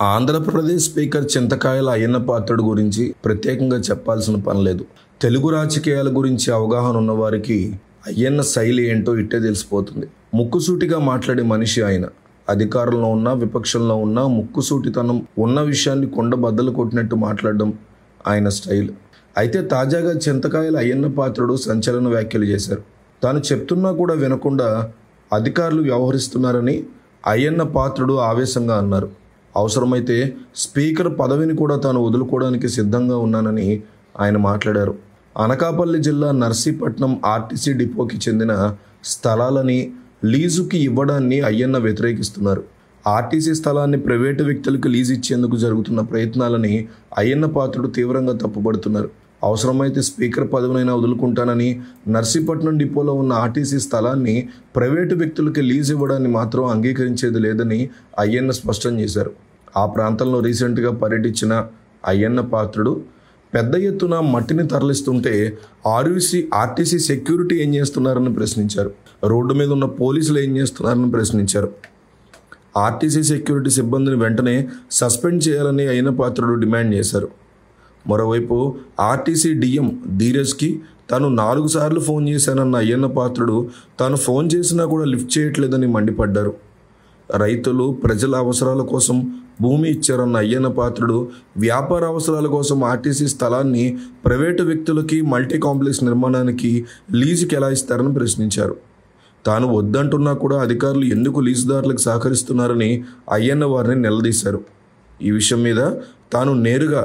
Andhra Pradesh speaker చింతకాయల అయ్యన్న పాత్రుడు గురించి ప్రత్యేకంగా చెప్పాల్సిన పని లేదు. తెలుగు రాజకీయాల గురించి అవగాహన ఉన్నవారికి అయ్యన్న శైలి ఏంటో ఇట్టే తెలిసిపోతుంది. ముక్కుసూటిగా మాట్లాడే మనిషి ఆయన. అధికారంలో ఉన్నా విపక్షంలో ఉన్నా ముక్కుసూటితనం ఉన్న విషయాన్ని కొండ బద్దలు కొట్టినట్టు మాట్లాడడం ఆయన స్టైల్. అయితే తాజాగా చింతకాయల అయ్యన్న పాత్రుడు సంచలన వ్యాఖ్యలు చేశారు. తాను చెప్తున్నా కూడా వినకుండా అధికారులు వ్యవహరిస్తున్నారని అయ్యన్న పాత్రుడు ఆవేశంగా అన్నారు. అవసరమైతే స్పీకర్ పదవిని కూడా తాను వదులుకోవడానికి సిద్ధంగా ఉన్నానని ఆయన మాట్లాడారు. అనకాపల్లి జిల్లా నర్సీపట్నం ఆర్టీసీ డిపోకి చెందిన స్థలాలని లీజుకి ఇవ్వడాన్ని అయ్యన్న వ్యతిరేకిస్తున్నారు. ఆర్టీసీ స్థలాన్ని ప్రైవేటు వ్యక్తులకు లీజు ఇచ్చేందుకు జరుగుతున్న ప్రయత్నాలని అయ్యన్న పాత్రుడు తీవ్రంగా తప్పుపడుతున్నారు. అవసరమైతే స్పీకర్ పదవినైనా వదులుకుంటానని, నర్సీపట్నం డిపోలో ఉన్న ఆర్టీసీ స్థలాన్ని ప్రైవేటు వ్యక్తులకి లీజు ఇవ్వడాన్ని మాత్రం అంగీకరించేది లేదని అయ్యన్న స్పష్టం చేశారు. ఆ ప్రాంతంలో రీసెంట్గా పర్యటించిన అయ్యన్న పాత్రుడు పెద్ద ఎత్తున మట్టిని తరలిస్తుంటే ఆర్టీసీ సెక్యూరిటీ ఏం చేస్తున్నారని ప్రశ్నించారు. రోడ్డు మీద ఉన్న పోలీసులు ఏం చేస్తున్నారని ప్రశ్నించారు. ఆర్టీసీ సెక్యూరిటీ సిబ్బందిని వెంటనే సస్పెండ్ చేయాలని అయ్యన్న పాత్రుడు డిమాండ్ చేశారు. మరోవైపు ఆర్టీసీ డిఎం ధీరజ్కి తాను 4 సార్లు ఫోన్ చేశానన్న అయ్యన్న పాత్రుడు తాను ఫోన్ చేసినా కూడా లిఫ్ట్ చేయట్లేదని మండిపడ్డారు. రైతులు ప్రజల అవసరాల కోసం భూమి ఇచ్చారన్న అయ్యన్న పాత్రుడు వ్యాపార అవసరాల కోసం ఆర్టీసీ స్థలాన్ని ప్రైవేటు వ్యక్తులకి మల్టీ కాంప్లెక్స్ నిర్మాణానికి లీజుకి ఎలా ఇస్తారని ప్రశ్నించారు. తాను వద్దంటున్నా కూడా అధికారులు ఎందుకు లీజుదారులకు సహకరిస్తున్నారని అయ్యన్న వారిని నిలదీశారు. ఈ విషయం మీద తాను నేరుగా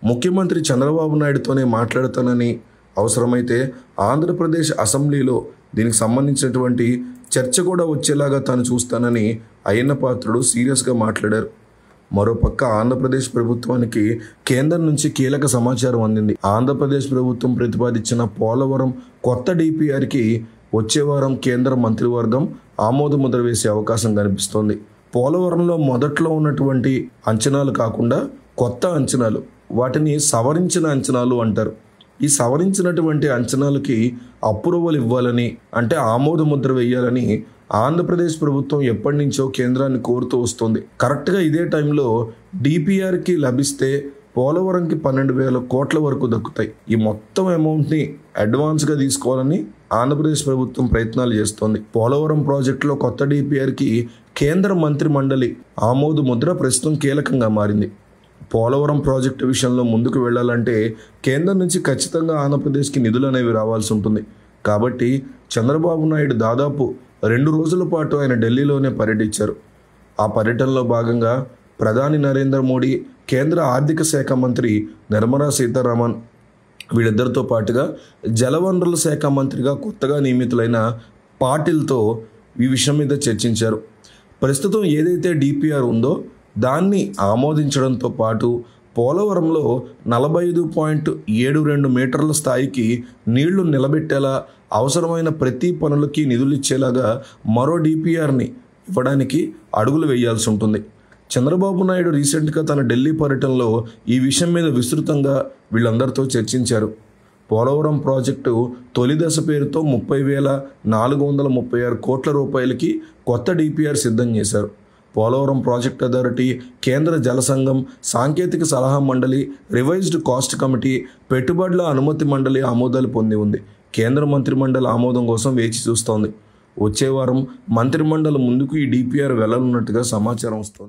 ముఖ్యమంత్రి చంద్రబాబు నాయుడుతోనే మాట్లాడతానని, అవసరమైతే ఆంధ్రప్రదేశ్ అసెంబ్లీలో దీనికి సంబంధించినటువంటి చర్చ కూడా వచ్చేలాగా తాను చూస్తానని అయ్యన్న పాత్రుడు సీరియస్గా మాట్లాడారు. మరోపక్క ఆంధ్రప్రదేశ్ ప్రభుత్వానికి కేంద్రం నుంచి కీలక సమాచారం అందింది. ఆంధ్రప్రదేశ్ ప్రభుత్వం ప్రతిపాదించిన పోలవరం కొత్త డిపిఆర్కి వచ్చే వారం కేంద్ర మంత్రివర్గం ఆమోద ముద్ర వేసే అవకాశం కనిపిస్తోంది. పోలవరంలో మొదట్లో ఉన్నటువంటి అంచనాలు కాకుండా కొత్త అంచనాలు, వాటిని సవరించిన అంచనాలు అంటారు. ఈ సవరించినటువంటి అంచనాలకి అప్రూవల్ ఇవ్వాలని, అంటే ఆమోద ముద్ర వేయాలని ఆంధ్రప్రదేశ్ ప్రభుత్వం ఎప్పటి నుంచో కేంద్రాన్ని కోరుతూ వస్తుంది. కరెక్ట్గా ఇదే టైంలో డిపిఆర్కి లభిస్తే పోలవరంకి 12,000 కోట్ల వరకు దక్కుతాయి. ఈ మొత్తం అమౌంట్ని అడ్వాన్స్గా తీసుకోవాలని ఆంధ్రప్రదేశ్ ప్రభుత్వం ప్రయత్నాలు చేస్తోంది. పోలవరం ప్రాజెక్టులో కొత్త డిపిఆర్కి కేంద్ర మంత్రి మండలి ఆమోద ముద్ర ప్రస్తుతం కీలకంగా మారింది. పోలవరం ప్రాజెక్టు విషయంలో ముందుకు వెళ్లాలంటే కేంద్రం నుంచి ఖచ్చితంగా ఆంధ్రప్రదేశ్కి నిధులు అనేవి రావాల్సి ఉంటుంది. కాబట్టి చంద్రబాబు నాయుడు దాదాపు 2 రోజుల పాటు ఆయన ఢిల్లీలోనే పర్యటించారు. ఆ పర్యటనలో భాగంగా ప్రధాని నరేంద్ర మోడీ, కేంద్ర ఆర్థిక శాఖ మంత్రి నిర్మలా సీతారామన్ వీళ్ళిద్దరితో పాటుగా జలవనరుల శాఖ మంత్రిగా కొత్తగా నియమితులైన పాటిల్తో ఈ విషయం మీద చర్చించారు. ప్రస్తుతం ఏదైతే డిపిఆర్ ఉందో దాన్ని ఆమోదించడంతో పాటు పోలవరంలో 45.72 మీటర్ల స్థాయికి నీళ్లు నిలబెట్టేలా అవసరమైన ప్రతి పనులకి నిధులు ఇచ్చేలాగా మరో డిపిఆర్ని ఇవ్వడానికి అడుగులు వేయాల్సి ఉంటుంది. చంద్రబాబు నాయుడు రీసెంట్గా తన ఢిల్లీ పర్యటనలో ఈ విషయం మీద విస్తృతంగా వీళ్ళందరితో చర్చించారు. పోలవరం ప్రాజెక్టు తొలి దశ పేరుతో 30,436 కోట్ల రూపాయలకి కొత్త డిపిఆర్ సిద్ధం చేశారు. పోలవరం ప్రాజెక్ట్ అథారిటీ, కేంద్ర జల సంఘం, సాంకేతిక సలహా మండలి, రివైజ్డ్ కాస్ట్ కమిటీ, పెట్టుబడుల అనుమతి మండలి ఆమోదాలు పొంది ఉంది. కేంద్ర మంత్రిమండలి ఆమోదం కోసం వేచి చూస్తోంది. వచ్చే వారం మంత్రిమండలి ముందుకు ఈ డిపిఆర్ వెళ్లనున్నట్టుగా సమాచారం వస్తోంది.